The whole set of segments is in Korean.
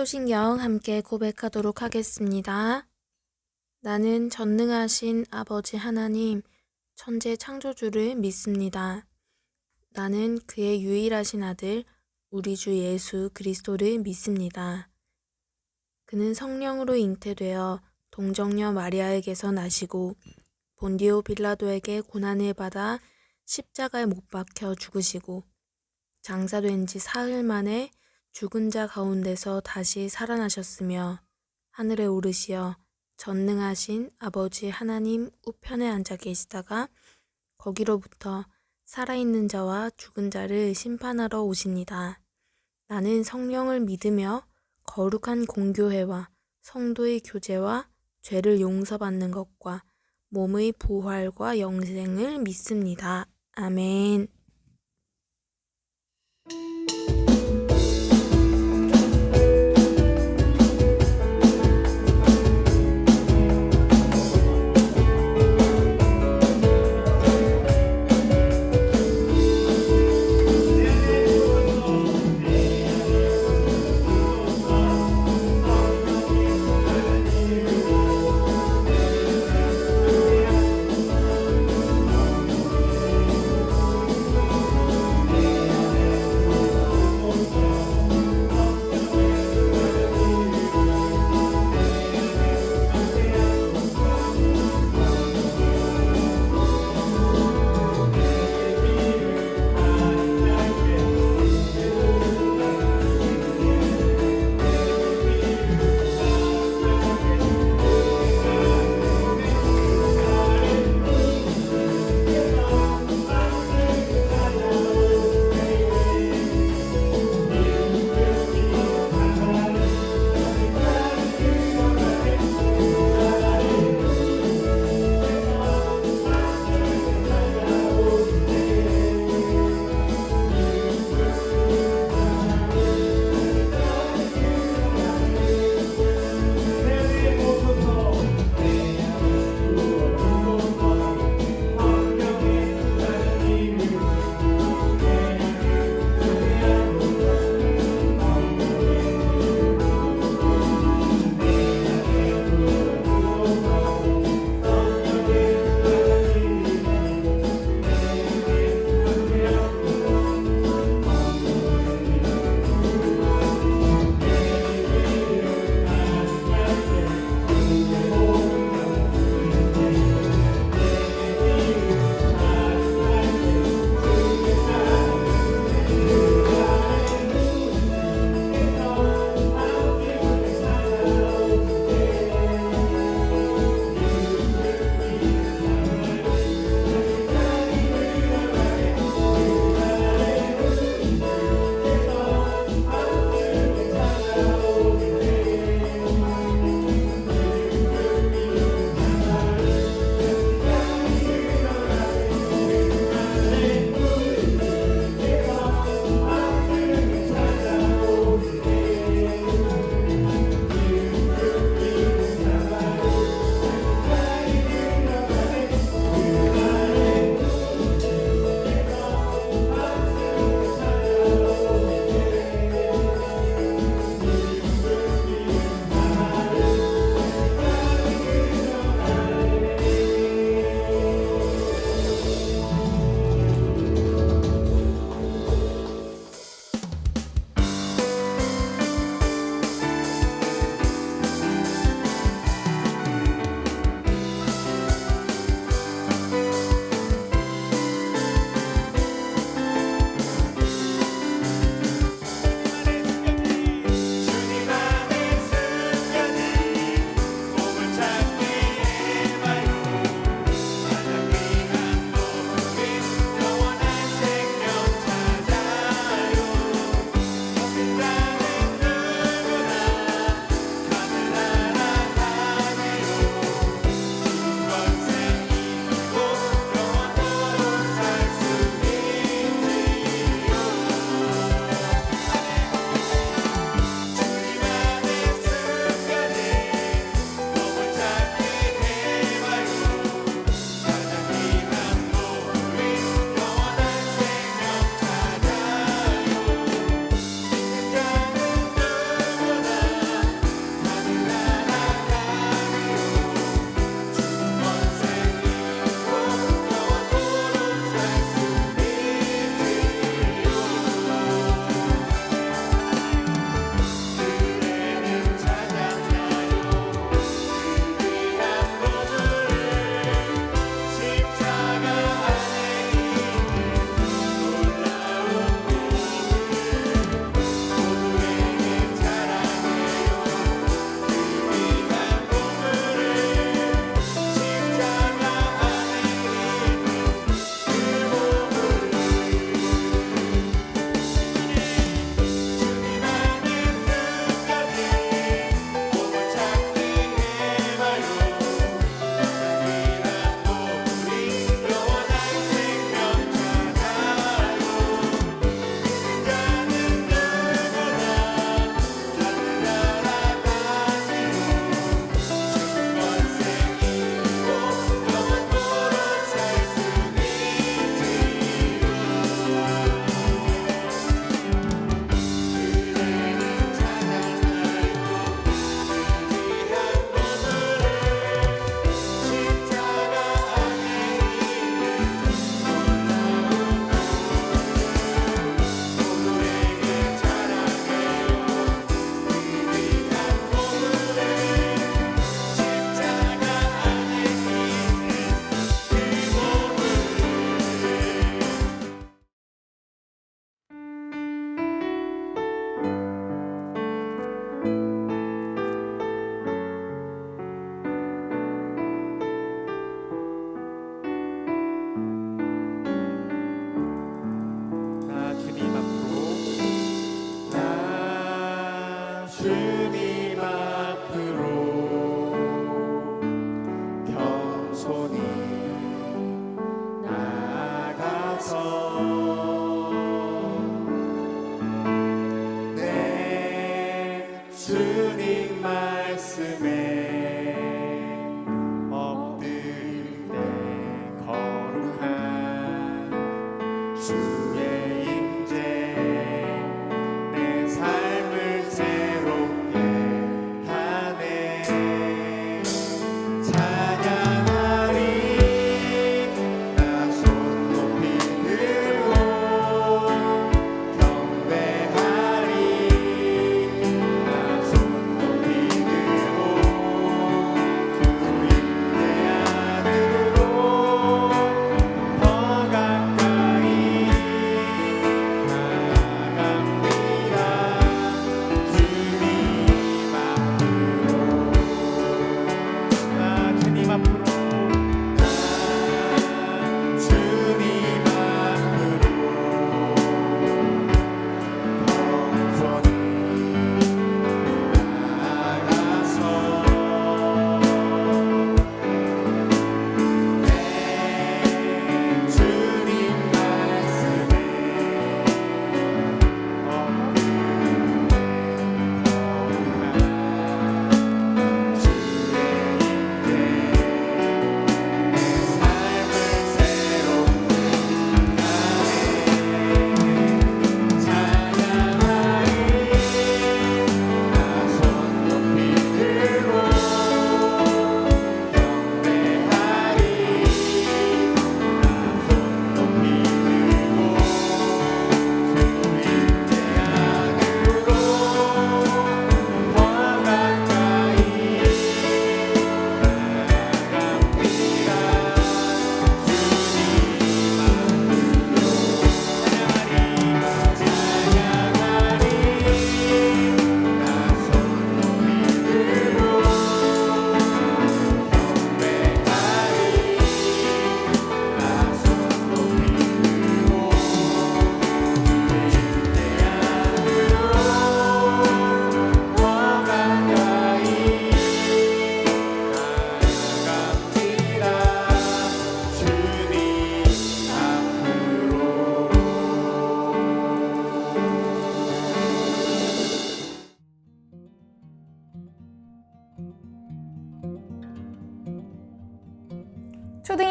사도신경 함께 고백하도록 하겠습니다. 나는 전능하신 아버지 하나님, 천재 창조주를 믿습니다. 나는 그의 유일하신 아들, 우리 주 예수 그리스도를 믿습니다. 그는 성령으로 잉태되어 동정녀 마리아에게서 나시고 본디오 빌라도에게 고난을 받아 십자가에 못 박혀 죽으시고 장사된 지 사흘 만에 죽은 자 가운데서 다시 살아나셨으며 하늘에 오르시어 전능하신 아버지 하나님 우편에 앉아 계시다가 거기로부터 살아있는 자와 죽은 자를 심판하러 오십니다. 나는 성령을 믿으며 거룩한 공교회와 성도의 교제와 죄를 용서받는 것과 몸의 부활과 영생을 믿습니다. 아멘.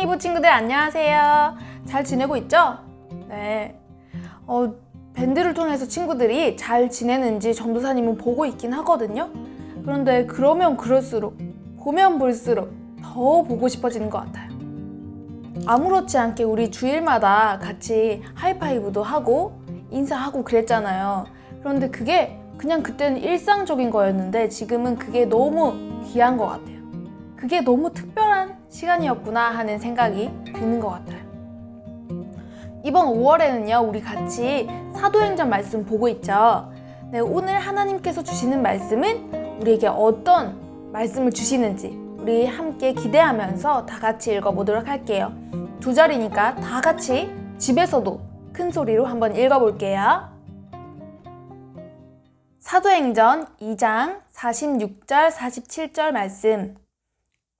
하이브 친구들 안녕하세요. 잘 지내고 있죠? 네. 밴드를 통해서 친구들이 잘 지내는지 전도사님은 보고 있긴 하거든요. 그런데 그러면 그럴수록, 보면 볼수록 더 보고 싶어지는 것 같아요. 아무렇지 않게 우리 주일마다 같이 하이파이브도 하고 인사하고 그랬잖아요. 그런데 그게 그냥 그때는 일상적인 거였는데 지금은 그게 너무 귀한 것 같아요. 그게 너무 특별한 시간이었구나 하는 생각이 드는 것 같아요. 이번 5월에는요, 우리 같이 사도행전 말씀 보고 있죠. 네, 오늘 하나님께서 주시는 말씀은 우리에게 어떤 말씀을 주시는지 우리 함께 기대하면서 다 같이 읽어보도록 할게요. 2절이니까 다 같이 집에서도 큰 소리로 한번 읽어볼게요. 사도행전 2장 46절 47절 말씀.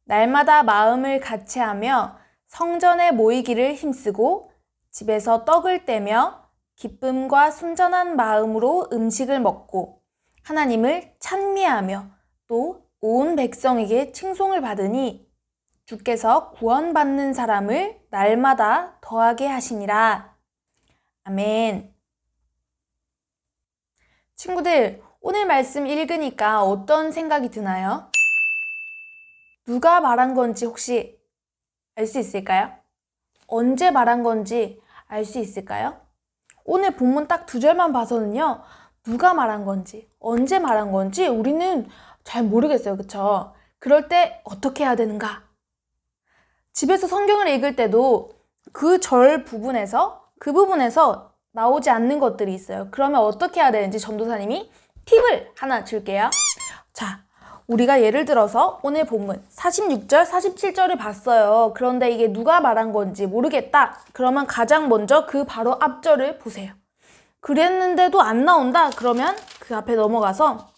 날마다 마음을 같이하며 성전에 모이기를 힘쓰고 집에서 떡을 떼며 기쁨과 순전한 마음으로 음식을 먹고 하나님을 찬미하며 또 온 백성에게 칭송을 받으니 주께서 구원받는 사람을 날마다 더하게 하시니라. 아멘. 친구들, 오늘 말씀 읽으니까 어떤 생각이 드나요? 누가 말한 건지 혹시 알 수 있을까요? 언제 말한 건지 알 수 있을까요? 오늘 본문 딱 2절만 봐서는요, 누가 말한 건지, 언제 말한 건지 우리는 잘 모르겠어요. 그쵸? 그럴 때 어떻게 해야 되는가? 집에서 성경을 읽을 때도 그 절 부분에서, 그 부분에서 나오지 않는 것들이 있어요. 그러면 어떻게 해야 되는지 전도사님이 팁을 하나 줄게요. 자, 우리가 예를 들어서 오늘 본문 46절, 47절을 봤어요. 그런데 이게 누가 말한 건지 모르겠다. 그러면 가장 먼저 그 바로 앞절을 보세요. 그랬는데도 안 나온다. 그러면 그 앞에 넘어가서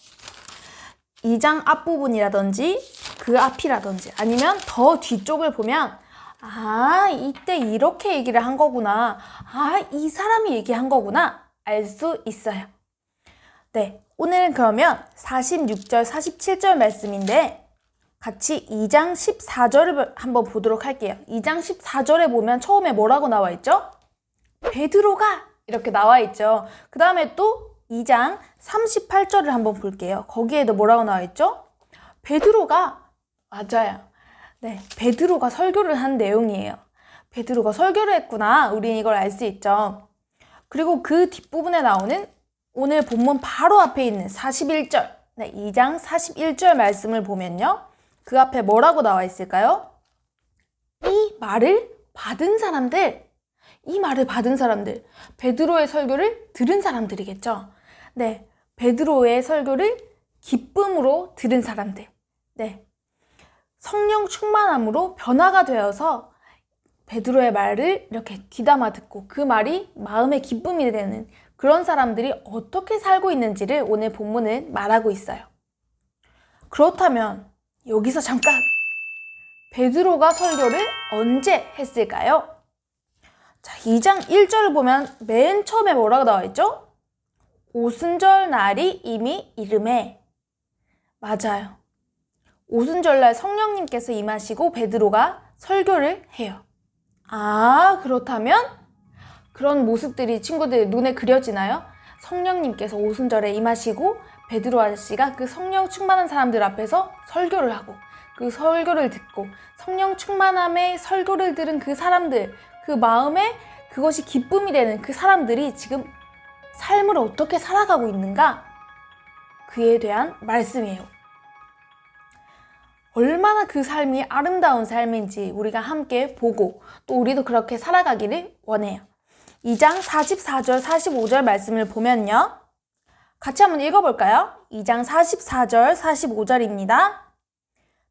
2장 앞부분이라든지 그 앞이라든지 아니면 더 뒤쪽을 보면 아, 이때 이렇게 얘기를 한 거구나. 아, 이 사람이 얘기한 거구나. 알 수 있어요. 네, 오늘은 그러면 46절, 47절 말씀인데 같이 2장 14절을 한번 보도록 할게요. 2장 14절에 보면 처음에 뭐라고 나와 있죠? 베드로가 이렇게 나와 있죠. 그 다음에 또 2장 38절을 한번 볼게요. 거기에도 뭐라고 나와 있죠? 베드로가, 맞아요. 네, 베드로가 설교를 한 내용이에요. 베드로가 설교를 했구나. 우린 이걸 알 수 있죠. 그리고 그 뒷부분에 나오는 오늘 본문 바로 앞에 있는 41절, 네, 2장 41절 말씀을 보면요. 그 앞에 뭐라고 나와 있을까요? 이 말을 받은 사람들, 베드로의 설교를 들은 사람들이겠죠. 네, 베드로의 설교를 기쁨으로 들은 사람들. 네, 성령 충만함으로 변화가 되어서 베드로의 말을 이렇게 귀담아 듣고 그 말이 마음의 기쁨이 되는 그런 사람들이 어떻게 살고 있는지를 오늘 본문은 말하고 있어요. 그렇다면 여기서 잠깐 베드로가 설교를 언제 했을까요? 자, 2장 1절을 보면 맨 처음에 뭐라고 나와 있죠? 오순절 날이 이미 이름에. 맞아요. 오순절날 성령님께서 임하시고 베드로가 설교를 해요. 아, 그렇다면 그런 모습들이 친구들 눈에 그려지나요? 성령님께서 오순절에 임하시고 베드로 아저씨가 그 성령 충만한 사람들 앞에서 설교를 하고 그 설교를 듣고 성령 충만함의 설교를 들은 그 사람들, 그 마음에 그것이 기쁨이 되는 그 사람들이 지금 삶을 어떻게 살아가고 있는가? 그에 대한 말씀이에요. 얼마나 그 삶이 아름다운 삶인지 우리가 함께 보고 또 우리도 그렇게 살아가기를 원해요. 2장 44절, 45절 말씀을 보면요. 같이 한번 읽어볼까요? 2장 44절, 45절입니다.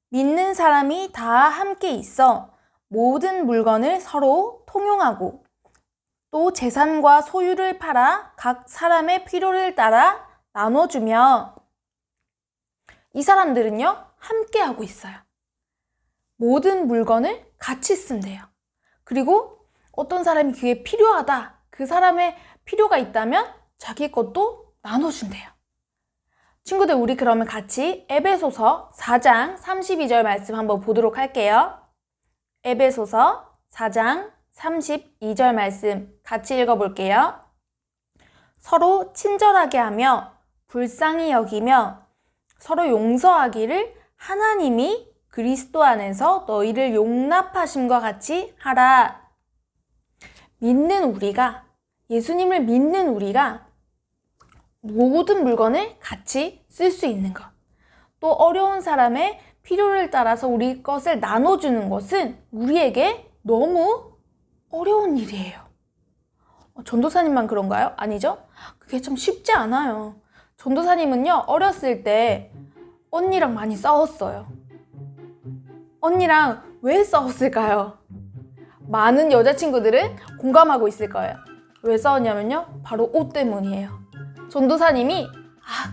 믿는 사람이 다 함께 있어 모든 물건을 서로 통용하고 또 재산과 소유를 팔아 각 사람의 필요를 따라 나눠주며 이 사람들은요, 함께 하고 있어요. 모든 물건을 같이 쓴대요. 그리고 어떤 사람이 그게 필요하다, 그 사람의 필요가 있다면 자기 것도 나눠준대요. 친구들, 우리 그러면 같이 에베소서 4장 32절 말씀 한번 보도록 할게요. 에베소서 4장 32절 말씀 같이 읽어볼게요. 서로 친절하게 하며 불쌍히 여기며 서로 용서하기를 하나님이 그리스도 안에서 너희를 용납하심과 같이 하라. 믿는 우리가, 예수님을 믿는 우리가 모든 물건을 같이 쓸 수 있는 것. 또 어려운 사람의 필요를 따라서 우리 것을 나눠주는 것은 우리에게 너무 어려운 일이에요. 전도사님만 그런가요? 아니죠? 그게 참 쉽지 않아요. 전도사님은요, 어렸을 때 언니랑 많이 싸웠어요. 언니랑 왜 싸웠을까요? 많은 여자친구들은 공감하고 있을 거예요. 왜 싸웠냐면요, 바로 옷 때문이에요. 전도사님이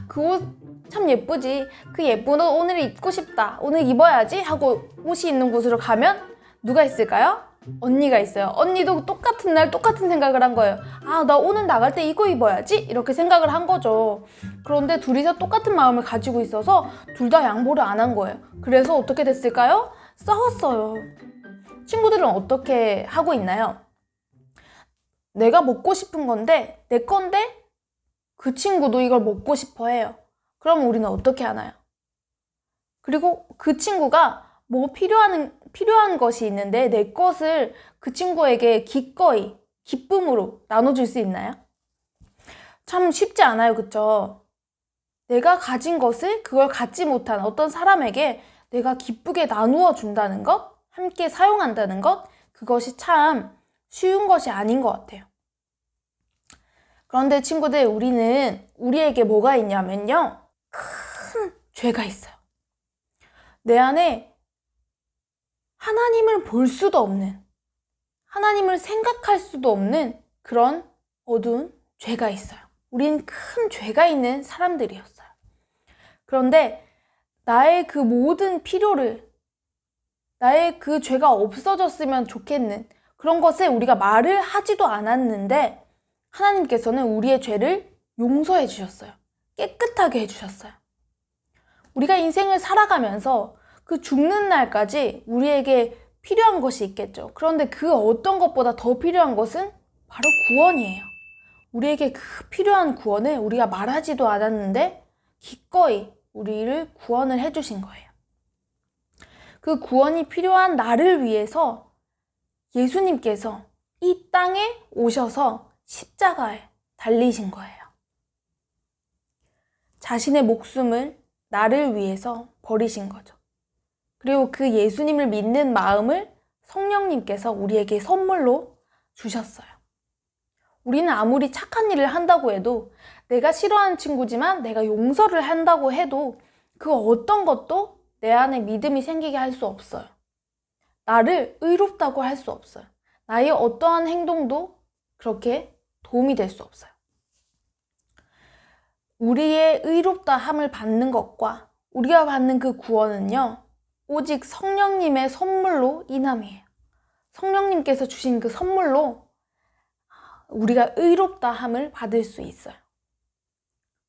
그 옷 참 예쁘지, 그 예쁜 옷 오늘 입고 싶다, 오늘 입어야지 하고 옷이 있는 곳으로 가면 누가 있을까요? 언니가 있어요. 언니도 똑같은 날 똑같은 생각을 한 거예요. 나 오늘 나갈 때 이거 입어야지, 이렇게 생각을 한 거죠. 그런데 둘이서 똑같은 마음을 가지고 있어서 둘 다 양보를 안 한 거예요. 그래서 어떻게 됐을까요? 싸웠어요. 친구들은 어떻게 하고 있나요? 내가 먹고 싶은 건데, 내 건데 그 친구도 이걸 먹고 싶어 해요. 그럼 우리는 어떻게 하나요? 그리고 그 친구가 뭐 필요한 것이 있는데 내 것을 그 친구에게 기꺼이 기쁨으로 나눠줄 수 있나요? 참 쉽지 않아요, 그쵸? 내가 가진 것을 그걸 갖지 못한 어떤 사람에게 내가 기쁘게 나누어 준다는 것, 함께 사용한다는 것, 그것이 참 쉬운 것이 아닌 것 같아요. 그런데 친구들, 우리에게 뭐가 있냐면요, 큰 죄가 있어요. 내 안에 하나님을 볼 수도 없는, 하나님을 생각할 수도 없는 그런 어두운 죄가 있어요. 우린 큰 죄가 있는 사람들이었어요. 그런데 나의 그 모든 필요를, 나의 그 죄가 없어졌으면 좋겠는 그런 것에 우리가 말을 하지도 않았는데 하나님께서는 우리의 죄를 용서해 주셨어요. 깨끗하게 해주셨어요. 우리가 인생을 살아가면서 그 죽는 날까지 우리에게 필요한 것이 있겠죠. 그런데 그 어떤 것보다 더 필요한 것은 바로 구원이에요. 우리에게 그 필요한 구원을 우리가 말하지도 않았는데 기꺼이 우리를 구원을 해주신 거예요. 그 구원이 필요한 나를 위해서 예수님께서 이 땅에 오셔서 십자가에 달리신 거예요. 자신의 목숨을 나를 위해서 버리신 거죠. 그리고 그 예수님을 믿는 마음을 성령님께서 우리에게 선물로 주셨어요. 우리는 아무리 착한 일을 한다고 해도, 내가 싫어하는 친구지만 내가 용서를 한다고 해도 그 어떤 것도 내 안에 믿음이 생기게 할 수 없어요. 나를 의롭다고 할 수 없어요. 나의 어떠한 행동도 그렇게 도움이 될 수 없어요. 우리의 의롭다함을 받는 것과 우리가 받는 그 구원은요, 오직 성령님의 선물로 인함이에요. 성령님께서 주신 그 선물로 우리가 의롭다함을 받을 수 있어요.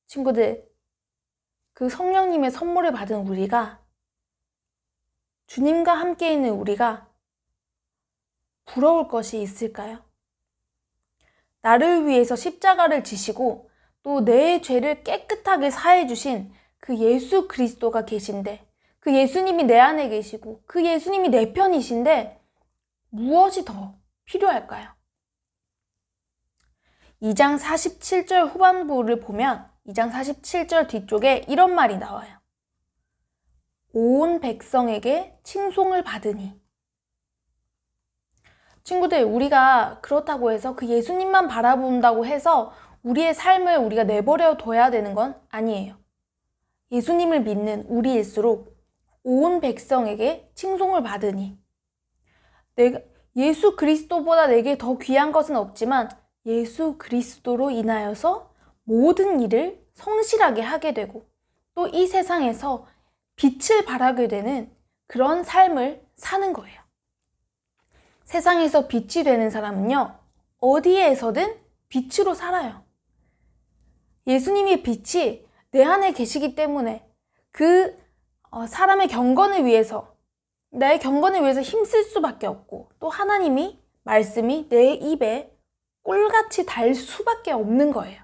친구들, 그 성령님의 선물을 받은 우리가, 주님과 함께 있는 우리가 부러울 것이 있을까요? 나를 위해서 십자가를 지시고 또 내 죄를 깨끗하게 사해 주신 그 예수 그리스도가 계신데, 그 예수님이 내 안에 계시고 그 예수님이 내 편이신데 무엇이 더 필요할까요? 2장 47절 후반부를 보면 2장 47절 뒤쪽에 이런 말이 나와요. 온 백성에게 칭송을 받으니. 친구들, 우리가 그렇다고 해서 그 예수님만 바라본다고 해서 우리의 삶을 우리가 내버려 둬야 되는 건 아니에요. 예수님을 믿는 우리일수록 온 백성에게 칭송을 받으니. 예수 그리스도보다 내게 더 귀한 것은 없지만 예수 그리스도로 인하여서 모든 일을 성실하게 하게 되고 또 이 세상에서 빛을 발하게 되는 그런 삶을 사는 거예요. 세상에서 빛이 되는 사람은요, 어디에서든 빛으로 살아요. 예수님의 빛이 내 안에 계시기 때문에 그 사람의 경건을 위해서 내 경건을 위해서 힘쓸 수밖에 없고, 또 하나님이 말씀이 내 입에 꿀같이 달 수밖에 없는 거예요.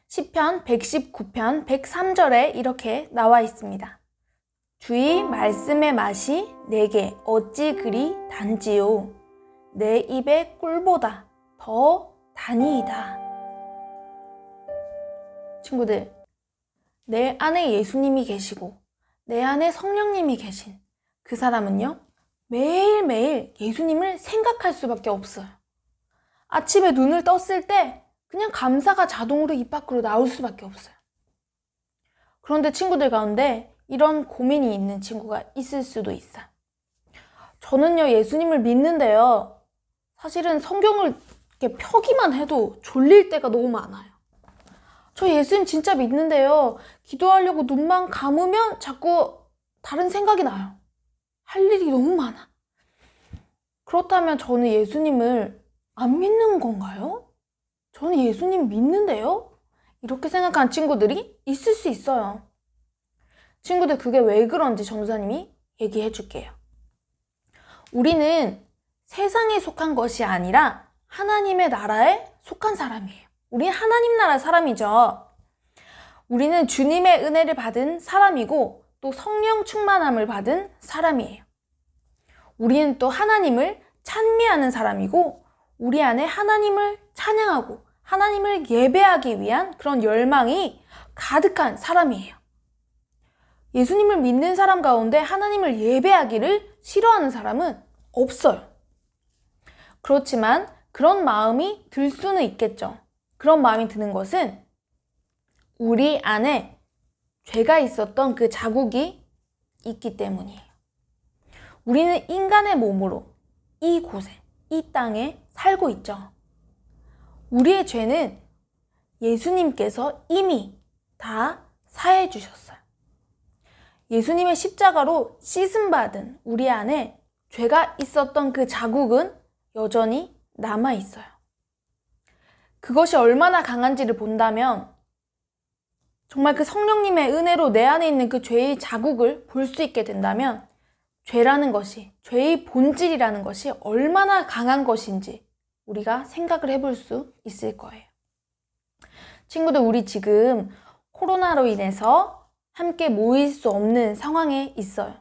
시편 119편 103절에 이렇게 나와 있습니다. 주의 말씀의 맛이 내게 어찌 그리 단지요. 내 입의 꿀보다 더 다니이다. 친구들, 내 안에 예수님이 계시고 내 안에 성령님이 계신 그 사람은요, 매일매일 예수님을 생각할 수밖에 없어요. 아침에 눈을 떴을 때 그냥 감사가 자동으로 입 밖으로 나올 수밖에 없어요. 그런데 친구들 가운데 이런 고민이 있는 친구가 있을 수도 있어요. 저는요, 예수님을 믿는데요, 사실은 성경을 이렇게 펴기만 해도 졸릴 때가 너무 많아요. 저 예수님 진짜 믿는데요, 기도하려고 눈만 감으면 자꾸 다른 생각이 나요. 할 일이 너무 많아. 그렇다면 저는 예수님을 안 믿는 건가요? 저는 예수님 믿는데요? 이렇게 생각하는 친구들이 있을 수 있어요. 친구들, 그게 왜 그런지 전도사님이 얘기해 줄게요. 우리는 세상에 속한 것이 아니라 하나님의 나라에 속한 사람이에요. 우리는 하나님 나라 사람이죠. 우리는 주님의 은혜를 받은 사람이고 또 성령 충만함을 받은 사람이에요. 우리는 또 하나님을 찬미하는 사람이고 우리 안에 하나님을 찬양하고 하나님을 예배하기 위한 그런 열망이 가득한 사람이에요. 예수님을 믿는 사람 가운데 하나님을 예배하기를 싫어하는 사람은 없어요. 그렇지만 그런 마음이 들 수는 있겠죠. 그런 마음이 드는 것은 우리 안에 죄가 있었던 그 자국이 있기 때문이에요. 우리는 인간의 몸으로 이곳에, 이 땅에 살고 있죠. 우리의 죄는 예수님께서 이미 다 사해 주셨어요. 예수님의 십자가로 씻음받은 우리 안에 죄가 있었던 그 자국은 여전히 남아 있어요. 그것이 얼마나 강한지를 본다면 정말 그 성령님의 은혜로 내 안에 있는 그 죄의 자국을 볼 수 있게 된다면 죄라는 것이, 죄의 본질이라는 것이 얼마나 강한 것인지 우리가 생각을 해볼 수 있을 거예요. 친구들, 우리 지금 코로나로 인해서 함께 모일 수 없는 상황에 있어요.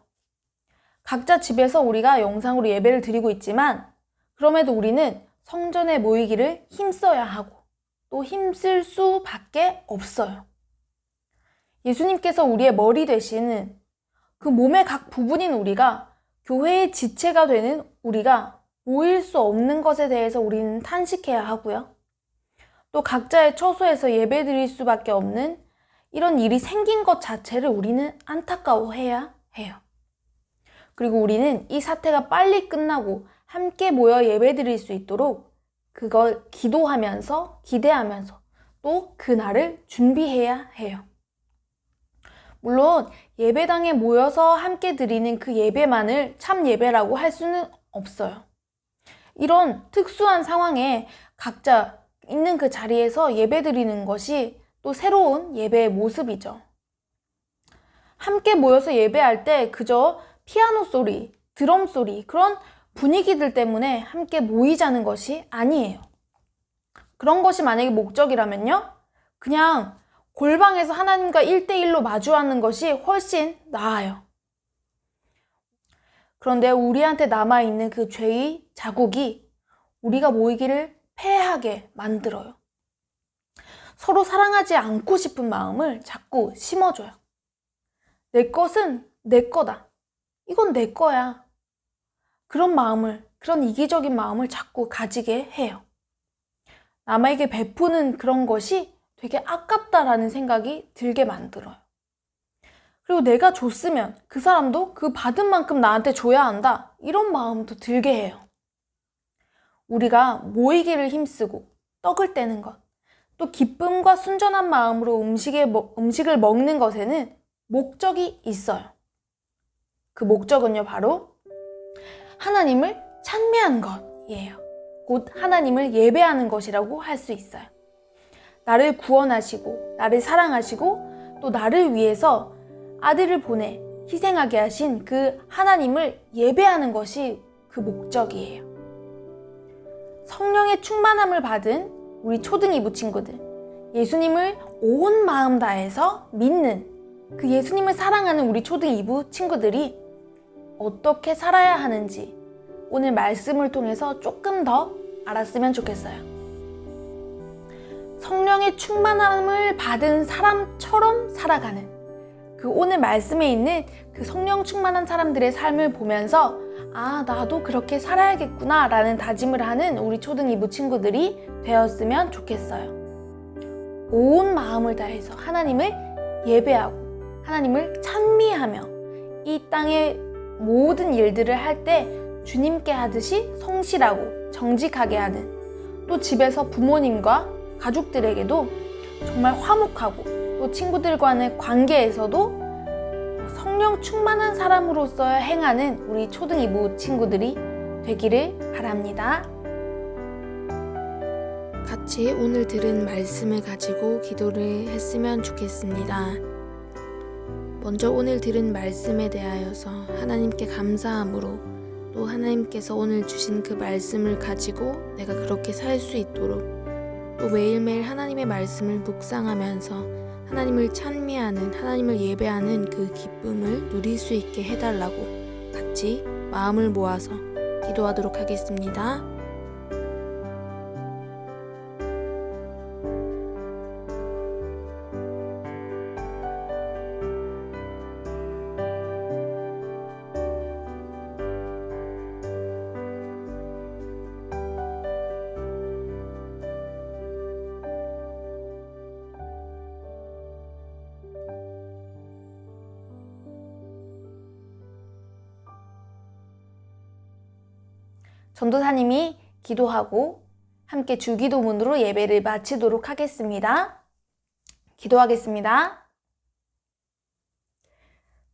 각자 집에서 우리가 영상으로 예배를 드리고 있지만 그럼에도 우리는 성전에 모이기를 힘써야 하고 또 힘쓸 수밖에 없어요. 예수님께서 우리의 머리 되시는 그 몸의 각 부분인 우리가, 교회의 지체가 되는 우리가 모일 수 없는 것에 대해서 우리는 탄식해야 하고요. 또 각자의 처소에서 예배 드릴 수밖에 없는 이런 일이 생긴 것 자체를 우리는 안타까워해야 해요. 그리고 우리는 이 사태가 빨리 끝나고 함께 모여 예배 드릴 수 있도록 그걸 기도하면서, 기대하면서 또 그날을 준비해야 해요. 물론 예배당에 모여서 함께 드리는 그 예배만을 참 예배라고 할 수는 없어요. 이런 특수한 상황에 각자 있는 그 자리에서 예배 드리는 것이 또 새로운 예배의 모습이죠. 함께 모여서 예배할 때 그저 피아노 소리, 드럼 소리, 그런 분위기들 때문에 함께 모이자는 것이 아니에요. 그런 것이 만약에 목적이라면요, 그냥 골방에서 하나님과 1대1로 마주하는 것이 훨씬 나아요. 그런데 우리한테 남아있는 그 죄의 자국이 우리가 모이기를 패하게 만들어요. 서로 사랑하지 않고 싶은 마음을 자꾸 심어줘요. 내 것은 내 거다. 이건 내 거야. 그런 마음을, 그런 이기적인 마음을 자꾸 가지게 해요. 남에게 베푸는 그런 것이 되게 아깝다라는 생각이 들게 만들어요. 그리고 내가 줬으면 그 사람도 그 받은 만큼 나한테 줘야 한다. 이런 마음도 들게 해요. 우리가 모이기를 힘쓰고 떡을 떼는 것, 또 기쁨과 순전한 마음으로 음식을 먹는 것에는 목적이 있어요. 그 목적은요, 바로 하나님을 찬미하는 것이에요. 곧 하나님을 예배하는 것이라고 할 수 있어요. 나를 구원하시고 나를 사랑하시고 또 나를 위해서 아들을 보내 희생하게 하신 그 하나님을 예배하는 것이 그 목적이에요. 성령의 충만함을 받은 우리 초등이부 친구들, 예수님을 온 마음 다해서 믿는 그 예수님을 사랑하는 우리 초등이부 친구들이 어떻게 살아야 하는지 오늘 말씀을 통해서 조금 더 알았으면 좋겠어요. 성령의 충만함을 받은 사람처럼 살아가는 그 오늘 말씀에 있는 그 성령 충만한 사람들의 삶을 보면서 아, 나도 그렇게 살아야겠구나 라는 다짐을 하는 우리 초등이부 친구들이 되었으면 좋겠어요. 온 마음을 다해서 하나님을 예배하고 하나님을 찬미하며 이 땅의 모든 일들을 할 때 주님께 하듯이 성실하고 정직하게 하는, 또 집에서 부모님과 가족들에게도 정말 화목하고 또 친구들과의 관계에서도 성령 충만한 사람으로서 행하는 우리 초등이부 친구들이 되기를 바랍니다. 같이 오늘 들은 말씀을 가지고 기도를 했으면 좋겠습니다. 먼저 오늘 들은 말씀에 대하여서 하나님께 감사함으로 또 하나님께서 오늘 주신 그 말씀을 가지고 내가 그렇게 살 수 있도록 또 매일매일 하나님의 말씀을 묵상하면서 하나님을 찬미하는, 하나님을 예배하는 그 기쁨을 누릴 수 있게 해달라고 같이 마음을 모아서 기도하도록 하겠습니다. 전도사님이 기도하고 함께 주기도문으로 예배를 마치도록 하겠습니다. 기도하겠습니다.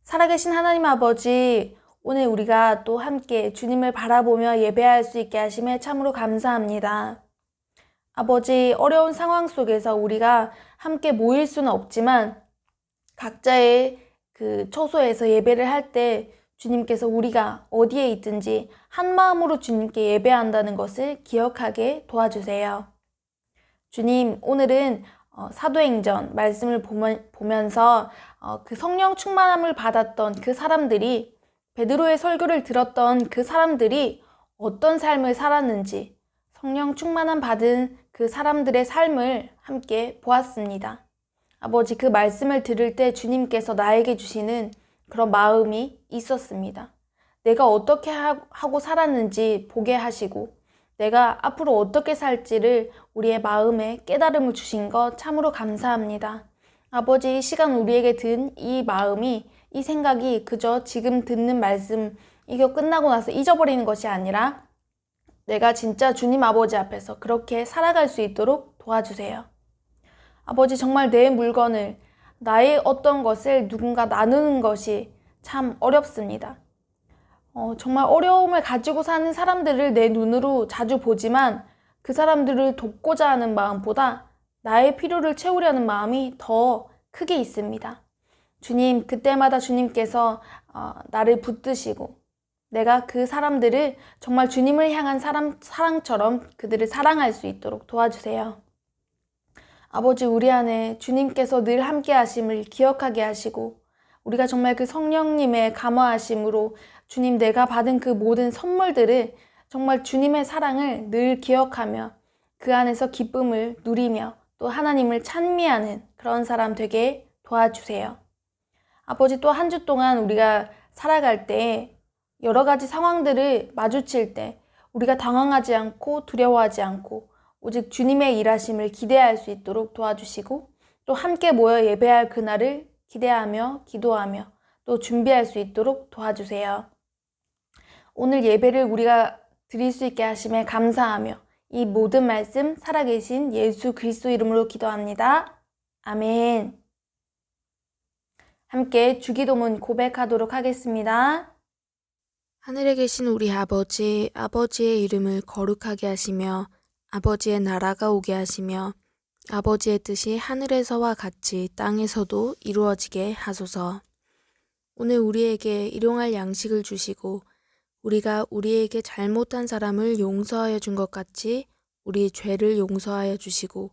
살아계신 하나님 아버지, 오늘 우리가 또 함께 주님을 바라보며 예배할 수 있게 하심에 참으로 감사합니다. 아버지, 어려운 상황 속에서 우리가 함께 모일 수는 없지만 각자의 그 처소에서 예배를 할 때 주님께서 우리가 어디에 있든지 한 마음으로 주님께 예배한다는 것을 기억하게 도와주세요. 주님, 오늘은 사도행전 말씀을 보면서 그 성령 충만함을 받았던 그 사람들이, 베드로의 설교를 들었던 그 사람들이 어떤 삶을 살았는지, 성령 충만함 받은 그 사람들의 삶을 함께 보았습니다. 아버지, 그 말씀을 들을 때 주님께서 나에게 주시는 그런 마음이 있었습니다. 내가 어떻게 하고 살았는지 보게 하시고 내가 앞으로 어떻게 살지를 우리의 마음에 깨달음을 주신 것 참으로 감사합니다. 아버지, 이 시간 우리에게 든 이 마음이, 이 생각이 그저 지금 듣는 말씀 이거 끝나고 나서 잊어버리는 것이 아니라 내가 진짜 주님 아버지 앞에서 그렇게 살아갈 수 있도록 도와주세요. 아버지, 정말 내 물건을, 나의 어떤 것을 누군가 나누는 것이 참 어렵습니다. 정말 어려움을 가지고 사는 사람들을 내 눈으로 자주 보지만 그 사람들을 돕고자 하는 마음보다 나의 필요를 채우려는 마음이 더 크게 있습니다. 주님, 그때마다 주님께서 나를 붙드시고 내가 그 사람들을 정말 주님을 향한 사랑처럼 그들을 사랑할 수 있도록 도와주세요. 아버지, 우리 안에 주님께서 늘 함께 하심을 기억하게 하시고 우리가 정말 그 성령님의 감화하심으로 주님, 내가 받은 그 모든 선물들을 정말 주님의 사랑을 늘 기억하며 그 안에서 기쁨을 누리며 또 하나님을 찬미하는 그런 사람 되게 도와주세요. 아버지, 또 한 주 동안 우리가 살아갈 때 여러 가지 상황들을 마주칠 때 우리가 당황하지 않고 두려워하지 않고 오직 주님의 일하심을 기대할 수 있도록 도와주시고 또 함께 모여 예배할 그날을 기대하며 기도하며 또 준비할 수 있도록 도와주세요. 오늘 예배를 우리가 드릴 수 있게 하심에 감사하며 이 모든 말씀 살아계신 예수 그리스도 이름으로 기도합니다. 아멘. 함께 주기도문 고백하도록 하겠습니다. 하늘에 계신 우리 아버지, 아버지의 이름을 거룩하게 하시며 아버지의 나라가 오게 하시며 아버지의 뜻이 하늘에서와 같이 땅에서도 이루어지게 하소서. 오늘 우리에게 일용할 양식을 주시고 우리가 우리에게 잘못한 사람을 용서하여 준 것 같이 우리 죄를 용서하여 주시고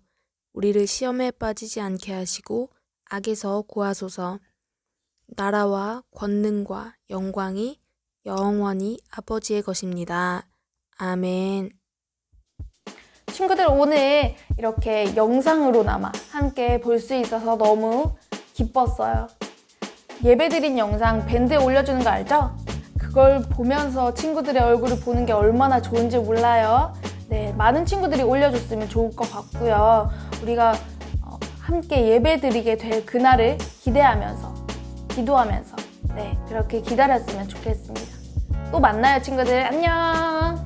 우리를 시험에 빠지지 않게 하시고 악에서 구하소서. 나라와 권능과 영광이 영원히 아버지의 것입니다. 아멘. 친구들, 오늘 이렇게 영상으로나마 함께 볼 수 있어서 너무 기뻤어요. 예배드린 영상 밴드에 올려주는 거 알죠? 그걸 보면서 친구들의 얼굴을 보는 게 얼마나 좋은지 몰라요. 네, 많은 친구들이 올려줬으면 좋을 것 같고요. 우리가 함께 예배드리게 될 그날을 기대하면서 기도하면서 그렇게 기다렸으면 좋겠습니다. 또 만나요, 친구들. 안녕.